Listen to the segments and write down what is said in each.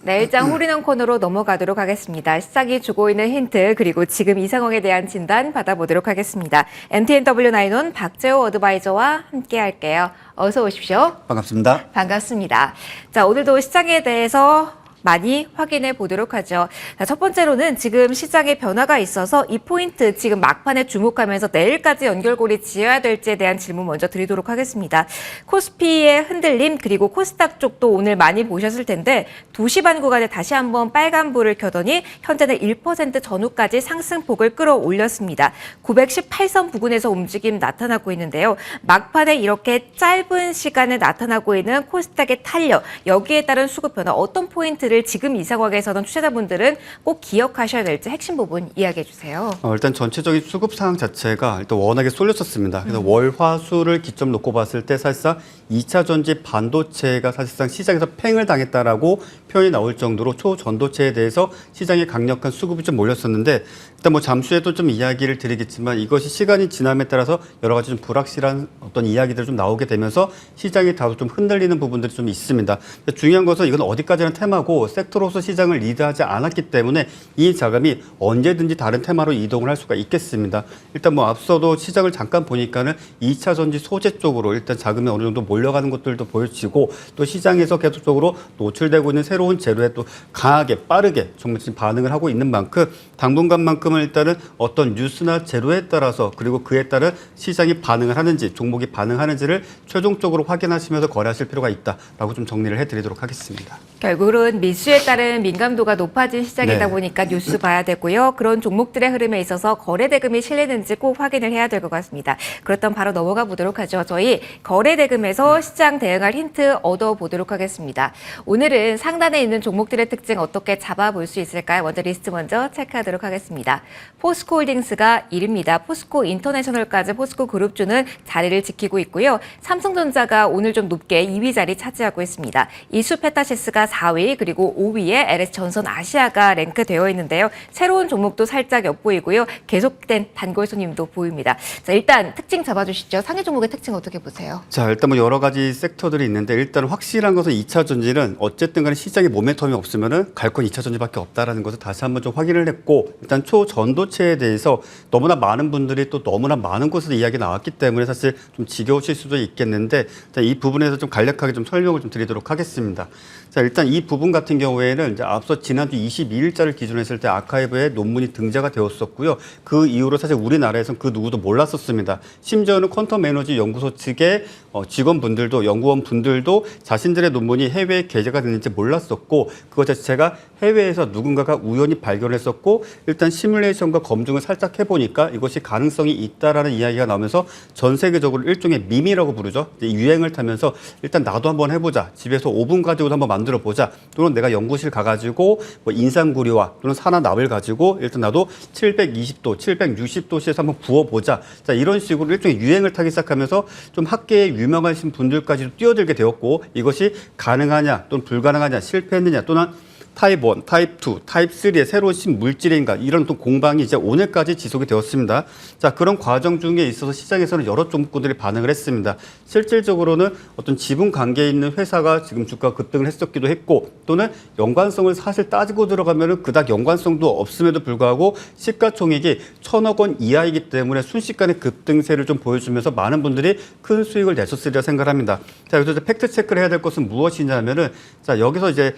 내일장 홀인원 코너로 넘어가도록 하겠습니다. 시장이 주고 있는 힌트 그리고 지금 이 상황에 대한 진단 받아보도록 하겠습니다. MTNW 나인원 박재호 어드바이저와 함께 할게요. 어서 오십시오. 반갑습니다. 반갑습니다. 자, 오늘도 시장에 대해서 많이 확인해 보도록 하죠. 자, 첫 번째로는 지금 시장에 변화가 있어서 이 포인트 지금 막판에 주목하면서 내일까지 연결고리 지어야 될지에 대한 질문 먼저 드리도록 하겠습니다. 코스피의 흔들림 그리고 코스닥 쪽도 오늘 많이 보셨을 텐데 2시 반 구간에 다시 한번 빨간불을 켜더니 현재는 1% 전후까지 상승폭을 끌어올렸습니다. 918선 부근에서 움직임 나타나고 있는데요. 막판에 이렇게 짧은 시간에 나타나고 있는 코스닥의 탄력, 여기에 따른 수급 변화 어떤 포인트를 지금 이 상황에서는 투자자분들은 꼭 기억하셔야 될지 핵심 부분 이야기해 주세요. 일단 전체적인 수급 상황 자체가 일단 워낙에 쏠렸었습니다. 그래서 월, 화, 수를 기점 놓고 봤을 때 사실상 2차 전지 반도체가 사실상 시장에서 팽을 당했다라고 표현이 나올 정도로 초전도체에 대해서 시장에 강력한 수급이 좀 몰렸었는데 일단 뭐 잠시 후에도 좀 이야기를 드리겠지만 이것이 시간이 지남에 따라서 여러 가지 좀 불확실한 어떤 이야기들이 좀 나오게 되면서 시장이 다소 좀 흔들리는 부분들이 좀 있습니다. 중요한 것은 이건 어디까지나 테마고 섹터로서 시장을 리드하지 않았기 때문에 이 자금이 언제든지 다른 테마로 이동을 할 수가 있겠습니다. 일단 뭐 앞서도 시장을 잠깐 보니까는 2차 전지 소재 쪽으로 일단 자금이 어느 정도 몰려가는 것들도 보여지고 또 시장에서 계속적으로 노출되고 있는 새로운 재료에 또 강하게 빠르게 정말 지금 반응을 하고 있는 만큼 당분간만큼은 일단은 어떤 뉴스나 재료에 따라서 그리고 그에 따른 시장이 반응을 하는지 종목이 반응하는지를 최종적으로 확인하시면서 거래하실 필요가 있다라고 좀 정리를 해드리도록 하겠습니다. 결국은 미수에 따른 민감도가 높아진 시장이다 네. 보니까 뉴스 봐야 되고요. 그런 종목들의 흐름에 있어서 거래 대금이 실리는지 꼭 확인을 해야 될 것 같습니다. 그렇다면 바로 넘어가 보도록 하죠. 저희 거래 대금에서 시장 대응할 힌트 얻어보도록 하겠습니다. 오늘은 상단에 있는 종목들의 특징 어떻게 잡아볼 수 있을까요? 먼저 리스트 먼저 체크하도록 하겠습니다. 포스코홀딩스가 1위입니다. 포스코 인터내셔널까지 포스코 그룹주는 자리를 지키고 있고요. 삼성전자가 오늘 좀 높게 2위 자리 차지하고 있습니다. 이수페타시스가 4위 그리고 5위에 LS전선 아시아가 랭크되어 있는데요. 새로운 종목도 살짝 엿보이고요. 계속된 단골 손님도 보입니다. 자, 일단 특징 잡아주시죠. 상위 종목의 특징 어떻게 보세요? 자, 일단 뭐 여러 가지 섹터들이 있는데 일단 확실한 것은 2차 전지는 어쨌든 간에 시장에 모멘텀이 없으면은 갈 건 2차 전지밖에 없다라는 것을 다시 한번 좀 확인을 했고 일단 초전도체에 대해서 너무나 많은 분들이 또 너무나 많은 곳에서 이야기 나왔기 때문에 사실 좀 지겨우실 수도 있겠는데 이 부분에서 좀 간략하게 좀 설명을 좀 드리도록 하겠습니다. 자, 일단 이 부분 같은 경우에는 이제 앞서 지난주 22일자를 기준으로 했을 때 아카이브에 논문이 등재가 되었었고요. 그 이후로 사실 우리나라에서는 그 누구도 몰랐었습니다. 심지어는 퀀텀 에너지 연구소 측의 직원분들도 연구원분들도 자신들의 논문이 해외에 게재가 됐는지 몰랐었고 그것 자체가 해외에서 누군가가 우연히 발견했었고 일단 시뮬레이션과 검증을 살짝 해보니까 이것이 가능성이 있다라는 이야기가 나오면서 전 세계적으로 일종의 밈이라고 부르죠. 유행을 타면서 일단 나도 한번 해보자. 집에서 오븐 가지고도 한번 만들어 보자. 또는 내가 연구실 가가지고 뭐 인삼구리와 또는 산화납을 가지고 일단 나도 720도, 760도씨에서 한번 부어보자. 자, 이런 식으로 일종의 유행을 타기 시작하면서 좀 학계에 유명하신 분들까지도 뛰어들게 되었고 이것이 가능하냐 또는 불가능하냐 실패했느냐 또는 타입 1, 타입 2, 타입 3의 새로운 신물질인가 이런 또 공방이 이제 오늘까지 지속이 되었습니다. 자, 그런 과정 중에 있어서 시장에서는 여러 종목들이 반응을 했습니다. 실질적으로는 어떤 지분 관계에 있는 회사가 지금 주가 급등을 했었기도 했고 또는 연관성을 사실 따지고 들어가면은 그닥 연관성도 없음에도 불구하고 시가총액이 1,000억 원 이하이기 때문에 순식간에 급등세를 좀 보여주면서 많은 분들이 큰 수익을 내셨으리라 생각합니다. 자, 여기서 이제 팩트 체크를 해야 될 것은 무엇이냐면은 자, 여기서 이제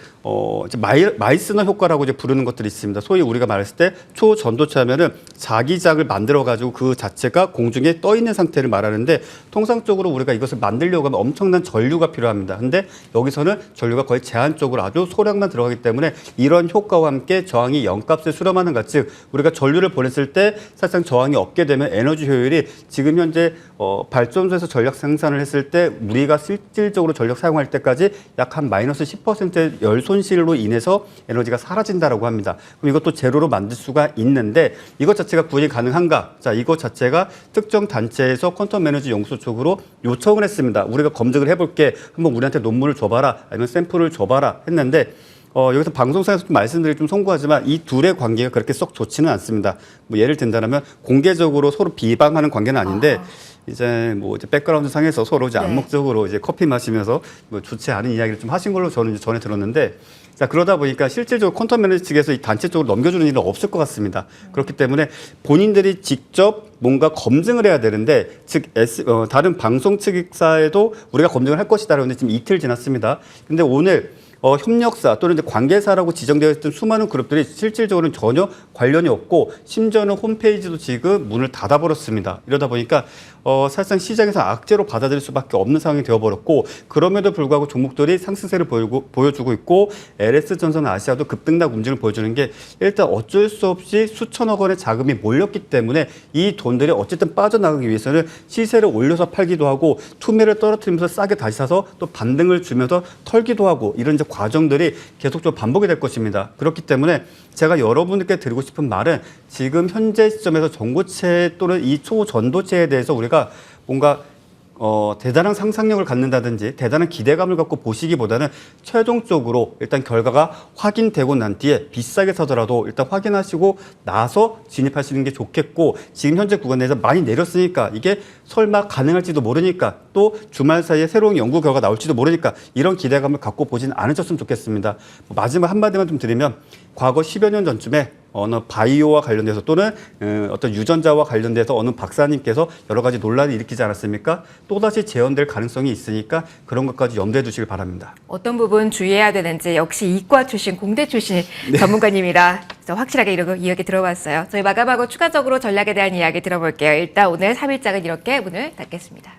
마이스너 효과라고 이제 부르는 것들이 있습니다. 소위 우리가 말했을 때 초전도체 하면은 자기장을 만들어 가지고 그 자체가 공중에 떠 있는 상태를 말하는데 통상적으로 우리가 이것을 만들려고 하면 엄청난 전류가 필요합니다. 근데 여기서는 전류가 거의 제한적으로 아주 소량만 들어가기 때문에 이런 효과와 함께 저항이 0값을 수렴하는 것, 즉 우리가 전류를 보냈을 때 사실상 저항이 없게 되면 에너지 효율이 지금 현재 발전소에서 전력 생산을 했을 때 우리가 실질적으로 전력 사용할 때까지 약 한 마이너스 10%의 열 손실로 인해서 에너지가 사라진다라고 합니다. 그럼 이것도 제로로 만들 수가 있는데 이것 자체가 구현이 가능한가? 자, 이것 자체가 특정 단체에서 퀀텀 에너지 연구소 쪽으로 요청을 했습니다. 우리가 검증을 해볼게. 한번 우리한테 논문을 줘봐라. 아니면 샘플을 줘봐라 했는데 여기서 방송사에서 좀 말씀드리기 좀 송구하지만 이 둘의 관계가 그렇게 썩 좋지는 않습니다. 뭐 예를 든다면 공개적으로 서로 비방하는 관계는 아닌데 이제 뭐 이제 백그라운드 상에서 서로 이제 네. 암묵적으로 이제 커피 마시면서 뭐 좋지 않은 이야기를 좀 하신 걸로 저는 이제 전에 들었는데, 자 그러다 보니까 실질적으로 콘텐츠 매니저 측에서 이 단체 쪽으로 넘겨주는 일은 없을 것 같습니다. 그렇기 때문에 본인들이 직접 뭔가 검증을 해야 되는데, 즉 다른 방송 측사에도 우리가 검증을 할 것이다. 그런데 지금 이틀 지났습니다. 근데 오늘 협력사 또는 이제 관계사라고 지정되어 있던 수많은 그룹들이 실질적으로는 전혀 관련이 없고, 심지어는 홈페이지도 지금 문을 닫아버렸습니다. 이러다 보니까 사실상 시장에서 악재로 받아들일 수밖에 없는 상황이 되어버렸고, 그럼에도 불구하고 종목들이 상승세를 보여주고 있고, LS전선 아시아도 급등락 움직임을 보여주는 게 일단 어쩔 수 없이 수천억 원의 자금이 몰렸기 때문에 이 돈들이 어쨌든 빠져나가기 위해서는 시세를 올려서 팔기도 하고, 투매를 떨어뜨리면서 싸게 다시 사서 또 반등을 주면서 털기도 하고, 이런 이제 과정들이 계속적으로 반복이 될 것입니다. 그렇기 때문에 제가 여러분들께 드리고 싶은 말은, 지금 현재 시점에서 전고체 또는 이 초전도체에 대해서 우리가 뭔가 대단한 상상력을 갖는다든지 대단한 기대감을 갖고 보시기보다는 최종적으로 일단 결과가 확인되고 난 뒤에 비싸게 사더라도 일단 확인하시고 나서 진입하시는 게 좋겠고, 지금 현재 구간에서 많이 내렸으니까 이게 설마 가능할지도 모르니까, 또 주말 사이에 새로운 연구 결과 나올지도 모르니까 이런 기대감을 갖고 보진 않으셨으면 좋겠습니다. 마지막 한마디만 좀 드리면, 과거 10여 년 전쯤에 어느 바이오와 관련돼서 또는 어떤 유전자와 관련돼서 어느 박사님께서 여러 가지 논란을 일으키지 않았습니까? 또다시 재현될 가능성이 있으니까 그런 것까지 염두에 두시길 바랍니다. 어떤 부분 주의해야 되는지 역시 이과 출신, 공대 출신 전문가님이라 확실하게 이야기 들어봤어요. 저희 마감하고 추가적으로 전략에 대한 이야기 들어볼게요. 일단 오늘 3일장은 이렇게 문을 닫겠습니다.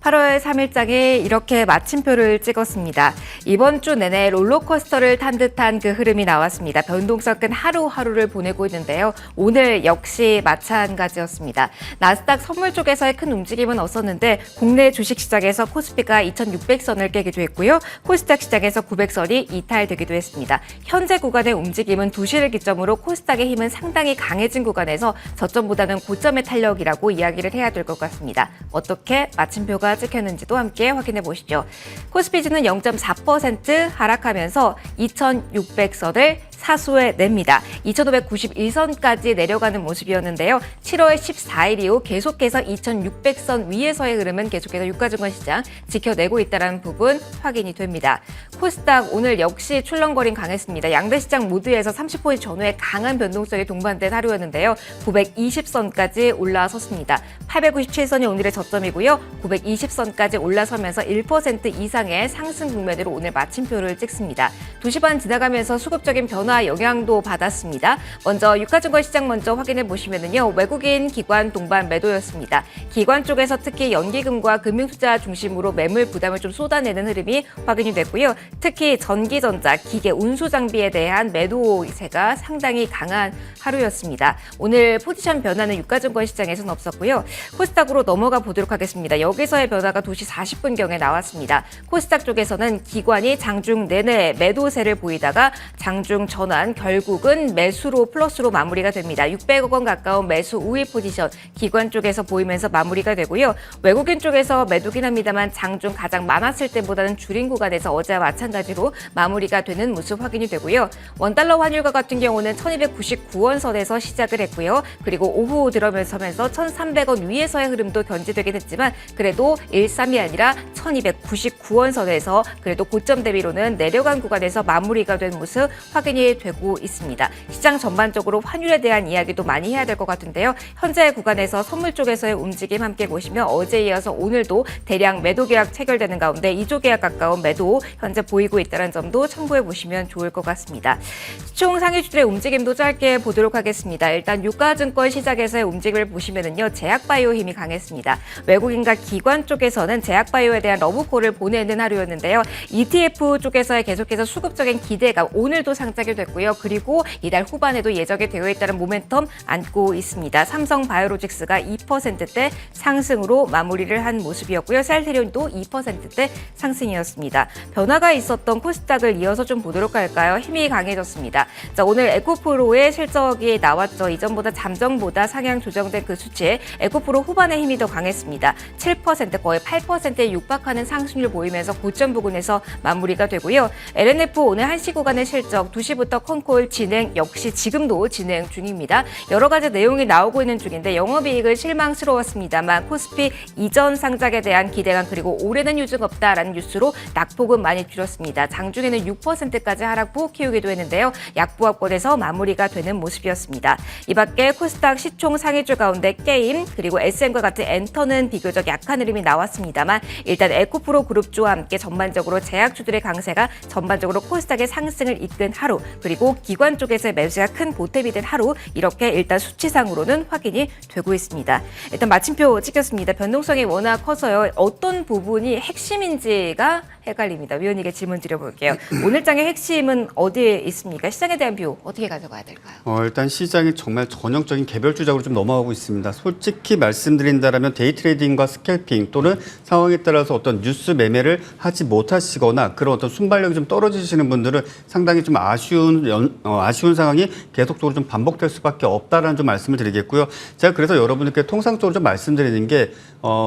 (8월 3일장에) 이렇게 마침표를 찍었습니다. 이번 주 내내 롤러코스터를 탄 듯한 그 흐름이 나왔습니다. 변동성 큰 하루하루를 보내고 있는데요. 오늘 역시 마찬가지였습니다. 나스닥 선물 쪽에서의 큰 움직임은 없었는데, 국내 주식시장에서 코스피가 2600선을 깨기도 했고요. 코스닥 시장에서 900선이 이탈되기도 했습니다. 현재 구간의 움직임은 2시를 기점으로 코스닥의 힘은 상당히 강해진 구간에서 저점보다는 고점의 탄력이라고 이야기를 해야 될 것 같습니다. 어떻게 마침표가 찍혔는지도 함께 확인해 보시죠. 코스피지는 0.4% 하락하면서 2600선을 사수해 냅니다. 2591선까지 내려가는 모습이었는데요. 7월 14일 이후 계속해서 2600선 위에서의 흐름은 계속해서 유가증권 시장 지켜내고 있다는 부분 확인이 됩니다. 코스닥 오늘 역시 출렁거림 강했습니다. 양대 시장 모두에서 30포인트 전후의 강한 변동성이 동반된 하루였는데요. 920선까지 올라섰습니다. 897선이 오늘의 저점이고요. 920선까지 올라서면서 1% 이상의 상승 국면으로 오늘 마침표를 찍습니다. 2시 반 지나가면서 수급적인 변화 영향도 받았습니다. 먼저 유가증권 시장 먼저 확인해 보시면은요. 외국인 기관 동반 매도였습니다. 기관 쪽에서 특히 연기금과 금융투자 중심으로 매물 부담을 좀 쏟아내는 흐름이 확인이 됐고요. 특히 전기전자, 기계, 운수장비에 대한 매도세가 상당히 강한 하루였습니다. 오늘 포지션 변화는 유가증권 시장에서는 없었고요. 코스닥으로 넘어가 보도록 하겠습니다. 여기서의 변화가 2시 40분경에 나왔습니다. 코스닥 쪽에서는 기관이 장중 내내 매도세를 보이다가 장중 전환 결국은 매수로 플러스로 마무리가 됩니다. 600억 원 가까운 매수 우위 포지션 기관 쪽에서 보이면서 마무리가 되고요. 외국인 쪽에서 매도긴 합니다만 장중 가장 많았을 때보다는 줄인 구간에서 어제와 마찬가지로 마무리가 되는 모습 확인이 되고요. 원달러 환율과 같은 경우는 1299원 선에서 시작을 했고요. 그리고 오후 들어서면서 1300원 위에서의 흐름도 견지되긴 했지만 그래도 13이 아니라 1299원 선에서 그래도 고점 대비로는 내려간 구간에서 마무리가 된 모습 확인이 되고 있습니다. 시장 전반적으로 환율에 대한 이야기도 많이 해야 될 것 같은데요. 현재 구간에서 선물 쪽에서의 움직임 함께 보시면 어제에 이어서 오늘도 대량 매도 계약 체결되는 가운데 2조 계약 가까운 매도 현재 보이고 있다는 점도 참고해 보시면 좋을 것 같습니다. 시총 상위주들의 움직임도 짧게 보도록 하겠습니다. 일단 유가증권 시장에서의 움직임을 보시면은요. 제약바이오 힘이 강했습니다. 외국인과 기관 쪽에서는 제약바이오에 대한 러브콜을 보내는 하루였는데요. ETF 쪽에서의 계속해서 수급적인 기대감 오늘도 상장이 됐고요. 그리고 이달 후반에도 예정이 되어 있다는 모멘텀 안고 있습니다. 삼성바이오로직스가 2%대 상승으로 마무리를 한 모습이었고요. 셀트리온도 2%대 상승이었습니다. 변화가 있었던 코스닥을 이어서 좀 보도록 할까요? 힘이 강해졌습니다. 자, 오늘 에코프로의 실적이 나왔죠. 이전보다 잠정보다 상향 조정된 그 수치에 에코프로 후반의 힘이 더 강했습니다. 7% 거의 8%에 육박하는 상승률 보이면서 고점 부근에서 마무리가 되고요. LNF 오늘 1시 구간의 실적 2시부터 컨콜 진행 역시 지금도 진행 중입니다. 여러 가지 내용이 나오고 있는 중인데 영업이익은 실망스러웠습니다만 코스피 이전 상장에 대한 기대감 그리고 올해는 유증 없다라는 뉴스로 낙폭은 많이 줄였습니다. 장중에는 6%까지 하락폭 키우기도 했는데요. 약보합권에서 마무리가 되는 모습이었습니다. 이 밖에 코스닥 시총 상위주 가운데 게임 그리고 SM과 같은 엔터는 비교적 약한 흐름이 나왔습니다만 일단 에코프로 그룹주와 함께 전반적으로 제약주들의 강세가 전반적으로 코스닥의 상승을 이끈 하루 그리고 기관 쪽에서의 매수가 큰 보탬이 된 하루 이렇게 일단 수치상으로는 확인이 되고 있습니다. 일단 마침표 찍혔습니다. 변동성이 워낙 커서요. 어떤 부분이 핵심인지가 헷갈립니다. 위원님께 질문 드려볼게요. 오늘 장의 핵심은 어디에 있습니까? 시장에 대한 뷰 어떻게 가져가야 될까요? 일단 시장이 정말 전형적인 개별 주작으로 좀 넘어가고 있습니다. 솔직히 말씀드린다면 데이 트레이딩과 스캘핑 또는 상황에 따라서 어떤 뉴스 매매를 하지 못하시거나 그런 어떤 순발력이 좀 떨어지시는 분들은 상당히 좀 아쉬운 상황이 계속적으로 좀 반복될 수밖에 없다라는 좀 말씀을 드리겠고요. 제가 그래서 여러분들께 통상적으로 좀 말씀드리는 게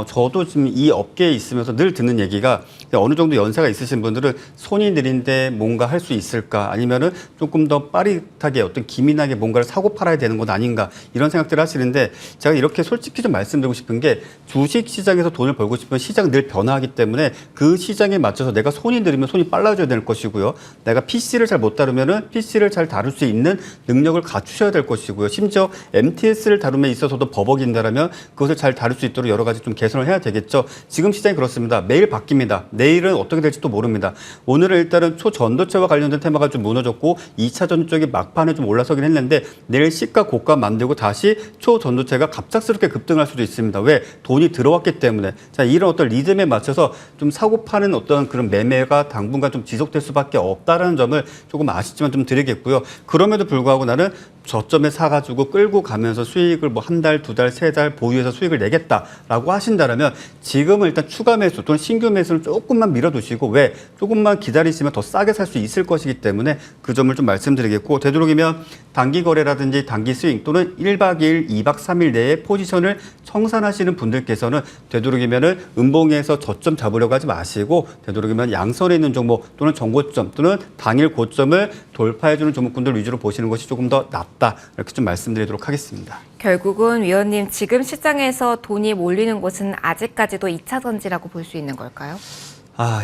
저도 지금 이 업계에 있으면서 늘 듣는 얘기가 어느 정도 연세가 있으신 분들은 손이 느린데 뭔가 할 수 있을까 아니면은 조금 더 빠릿하게 어떤 기민하게 뭔가를 사고 팔아야 되는 것 아닌가 이런 생각들을 하시는데 제가 이렇게 솔직히 좀 말씀드리고 싶은 게 주식 시장에서 돈을 벌고 싶으면 시장은 늘 변화하기 때문에 그 시장에 맞춰서 내가 손이 느리면 손이 빨라져야 될 것이고요. 내가 PC를 잘 못 다루면은 PC를 잘 다룰 수 있는 능력을 갖추셔야 될 것이고요. 심지어 MTS를 다룸에 있어서도 버벅인다라면 그것을 잘 다룰 수 있도록 여러 가지 좀 개선을 해야 되겠죠. 지금 시장이 그렇습니다. 매일 바뀝니다. 내일은 어떻게 될지 또 모릅니다. 오늘은 일단은 초전도체와 관련된 테마가 좀 무너졌고 2차 전지 쪽이 막판에 좀 올라서긴 했는데 내일 시가 고가 만들고 다시 초전도체가 갑작스럽게 급등할 수도 있습니다. 왜? 돈이 들어왔기 때문에. 자, 이런 어떤 리듬에 맞춰서 좀 사고 파는 어떤 그런 매매가 당분간 좀 지속될 수밖에 없다라는 점을 조금 아쉽지만 좀 드리겠고요. 그럼에도 불구하고 나는 저점에 사가지고 끌고 가면서 수익을 뭐 한 달, 두 달, 세 달 보유해서 수익을 내겠다라고 하신다면 지금은 일단 추가 매수 또는 신규 매수를 조금만 밀어두시고 왜? 조금만 기다리시면 더 싸게 살 수 있을 것이기 때문에 그 점을 좀 말씀드리겠고 되도록이면 단기 거래라든지 단기 스윙 또는 1박 2일, 2박 3일 내에 포지션을 청산하시는 분들께서는 되도록이면은 음봉에서 저점 잡으려고 하지 마시고 되도록이면 양선에 있는 종목 또는 정고점 또는 당일 고점을 돌파해주는 종목군들 위주로 보시는 것이 조금 더 낫다 이렇게 좀 말씀드리도록 하겠습니다. 결국은 위원님 지금 시장에서 돈이 몰리는 곳은 아직까지도 2차 전지라고 볼 수 있는 걸까요?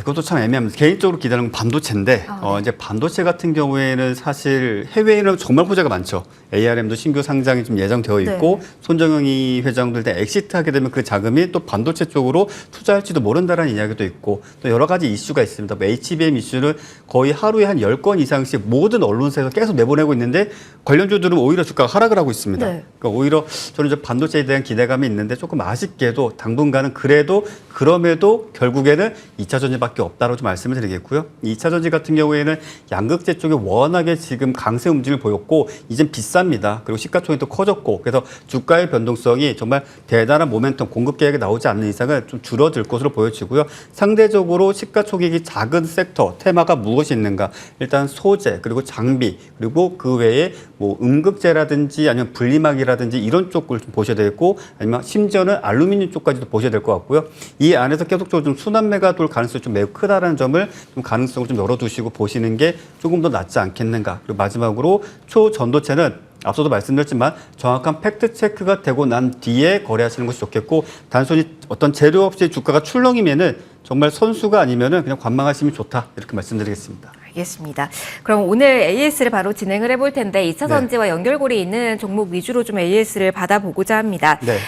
이것도 참 애매합니다. 개인적으로 기대하는 건 반도체인데, 네. 이제 반도체 같은 경우에는 사실 해외에는 정말 호재가 많죠. ARM도 신규 상장이 좀 예정되어 있고, 네. 손정영이 회장들 때 엑시트하게 되면 그 자금이 또 반도체 쪽으로 투자할지도 모른다라는 이야기도 있고, 또 여러 가지 이슈가 있습니다. 뭐 HBM 이슈는 거의 하루에 한 10건 이상씩 모든 언론사에서 계속 내보내고 있는데, 관련주들은 오히려 주가가 하락을 하고 있습니다. 네. 그러니까 오히려 저는 이제 반도체에 대한 기대감이 있는데 조금 아쉽게도 당분간은 그래도 그럼에도 결국에는 2차 전지밖에 없다고 좀 말씀을 드리겠고요. 2차 전지 같은 경우에는 양극재 쪽에 워낙에 지금 강세 움직임을 보였고 이젠 비쌉니다. 그리고 시가총액도 커졌고 그래서 주가의 변동성이 정말 대단한 모멘텀 공급 계획이 나오지 않는 이상은 좀 줄어들 것으로 보여지고요. 상대적으로 시가총액이 작은 섹터 테마가 무엇이 있는가? 일단 소재 그리고 장비 그리고 그 외에 뭐 음극재라든지 아니면 분리막이라든지 이런 쪽을 좀 보셔야 되고 아니면 심지어는 알루미늄 쪽까지도 보셔야 될 것 같고요. 이 안에서 계속적으로 좀 순환매가 돌 가능성이 좀 매우 크다라는 점을 좀 가능성을 좀 열어두시고 보시는 게 조금 더 낫지 않겠는가. 그리고 마지막으로 초전도체는 앞서도 말씀드렸지만 정확한 팩트 체크가 되고 난 뒤에 거래하시는 것이 좋겠고 단순히 어떤 재료 없이 주가가 출렁이면은 정말 선수가 아니면은 그냥 관망하시면 좋다 이렇게 말씀드리겠습니다. 알겠습니다. 그럼 오늘 AS를 바로 진행을 해볼 텐데 2차 전지와 연결고리 있는 종목 위주로 좀 AS를 받아보고자 합니다. 네.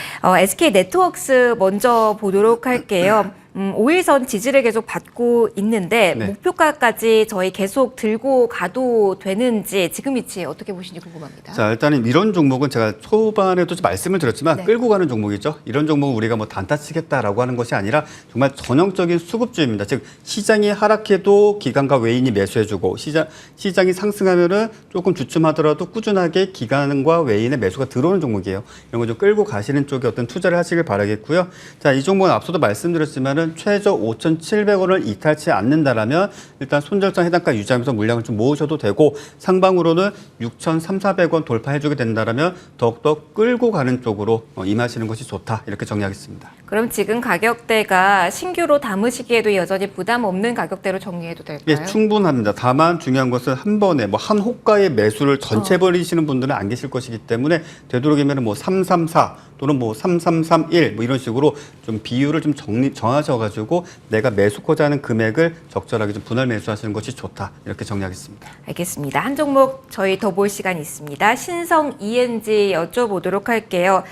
SK 네트워크스 먼저 보도록 할게요. 5일선 지지를 계속 받고 있는데 네. 목표가까지 저희 계속 들고 가도 되는지 지금 위치 어떻게 보시는지 궁금합니다. 자, 일단은 이런 종목은 제가 초반에도 좀 말씀을 드렸지만 네. 끌고 가는 종목이죠. 이런 종목은 우리가 뭐 단타 치겠다라고 하는 것이 아니라 정말 전형적인 수급주입니다. 즉 시장이 하락해도 기관과 외인이 매수해주고 시장이 상승하면은 조금 주춤하더라도 꾸준하게 기관과 외인의 매수가 들어오는 종목이에요. 이런 거 좀 끌고 가시는 쪽에 어떤 투자를 하시길 바라겠고요. 자, 이 종목은 앞서도 말씀드렸지만은 최저 5,700원을 이탈치 않는다라면 일단 손절성 해당가 유지하면서 물량을 좀 모으셔도 되고 상방으로는 6,300~400원 돌파해주게 된다라면 더욱더 끌고 가는 쪽으로 임하시는 것이 좋다 이렇게 정리하겠습니다. 그럼 지금 가격대가 신규로 담으시기에도 여전히 부담 없는 가격대로 정리해도 될까요? 예, 충분합니다. 다만 중요한 것은 한 번에 뭐 한 호가의 매수를 전체 버리시는 분들은 안 계실 것이기 때문에 되도록이면 뭐 334 또는 뭐 3331 뭐 이런 식으로 좀 비율을 좀 정하셔가지고 내가 매수코자 하는 금액을 적절하게 좀 분할 매수하시는 것이 좋다 이렇게 정리하겠습니다. 알겠습니다. 한 종목 저희 더 볼 시간이 있습니다. 신성 ENG 여쭤보도록 할게요.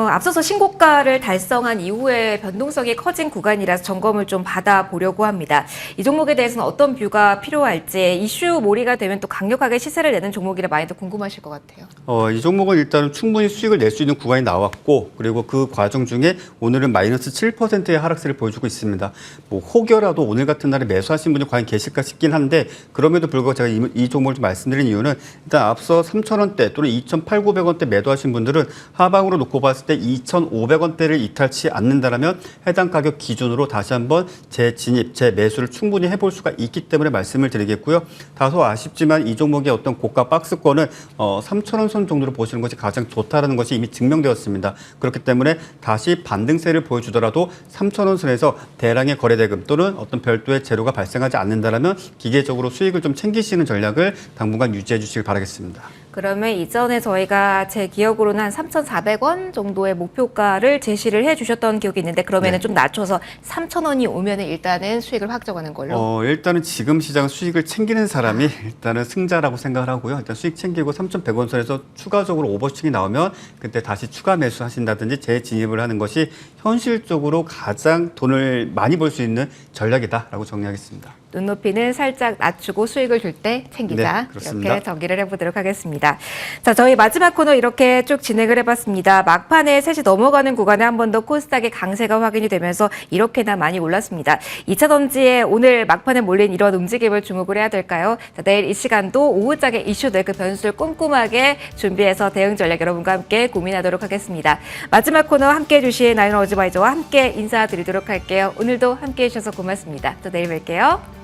앞서서 신고가를 달성한 이후에 변동성이 커진 구간이라서 점검을 좀 받아보려고 합니다. 이 종목에 대해서는 어떤 뷰가 필요할지 이슈 몰이가 되면 또 강력하게 시세를 내는 종목이라 많이들 궁금하실 것 같아요. 이 종목은 일단은 충분히 수익을 낼 수 있는 구간이 나왔고 그리고 그 과정 중에 오늘은 마이너스 7%의 하락세를 보여주고 있습니다. 뭐 혹여라도 오늘 같은 날에 매수하신 분이 과연 계실까 싶긴 한데 그럼에도 불구하고 제가 이 종목을 좀 말씀드린 이유는 일단 앞서 3,000원대 또는 2,800~900원대 매도하신 분들은 하방으로 놓고 봤을 때 2,500원대를 이탈치 않는다라면 해당 가격 기준으로 다시 한번 재진입, 재매수를 충분히 해볼 수가 있기 때문에 말씀을 드리겠고요. 다소 아쉽지만 이 종목의 어떤 고가 박스권은 3,000원 선 정도로 보시는 것이 가장 좋다라는 것이 이미 증명되었습니다. 그렇기 때문에 다시 반등세를 보여주더라도 3,000원 선에서 대량의 거래대금 또는 어떤 별도의 재료가 발생하지 않는다라면 기계적으로 수익을 좀 챙기시는 전략을 당분간 유지해 주시길 바라겠습니다. 그러면 이전에 저희가 제 기억으로는 한 3,400원 정도의 목표가를 제시를 해주셨던 기억이 있는데 그러면은 네. 좀 낮춰서 3,000원이 오면은 일단은 수익을 확정하는 걸로. 일단은 지금 시장 수익을 챙기는 사람이 일단은 승자라고 생각을 하고요. 일단 수익 챙기고 3,100원 선에서 추가적으로 오버슈팅이 나오면 그때 다시 추가 매수하신다든지 재진입을 하는 것이 현실적으로 가장 돈을 많이 벌 수 있는 전략이다라고 정리하겠습니다. 눈높이는 살짝 낮추고 수익을 줄 때 챙기자. 네, 그렇습니다. 이렇게 정리를 해보도록 하겠습니다. 자, 저희 마지막 코너 이렇게 쭉 진행을 해봤습니다. 막판에 3시 넘어가는 구간에 한 번 더 코스닥의 강세가 확인이 되면서 이렇게나 많이 올랐습니다. 2차 던지에 오늘 막판에 몰린 이런 움직임을 주목을 해야 될까요? 자, 내일 이 시간도 오후장에 이슈될 그 변수를 꼼꼼하게 준비해서 대응 전략 여러분과 함께 고민하도록 하겠습니다. 마지막 코너 함께해 주신 나윤 어드바이저와 함께 인사드리도록 할게요. 오늘도 함께해 주셔서 고맙습니다. 또 내일 뵐게요.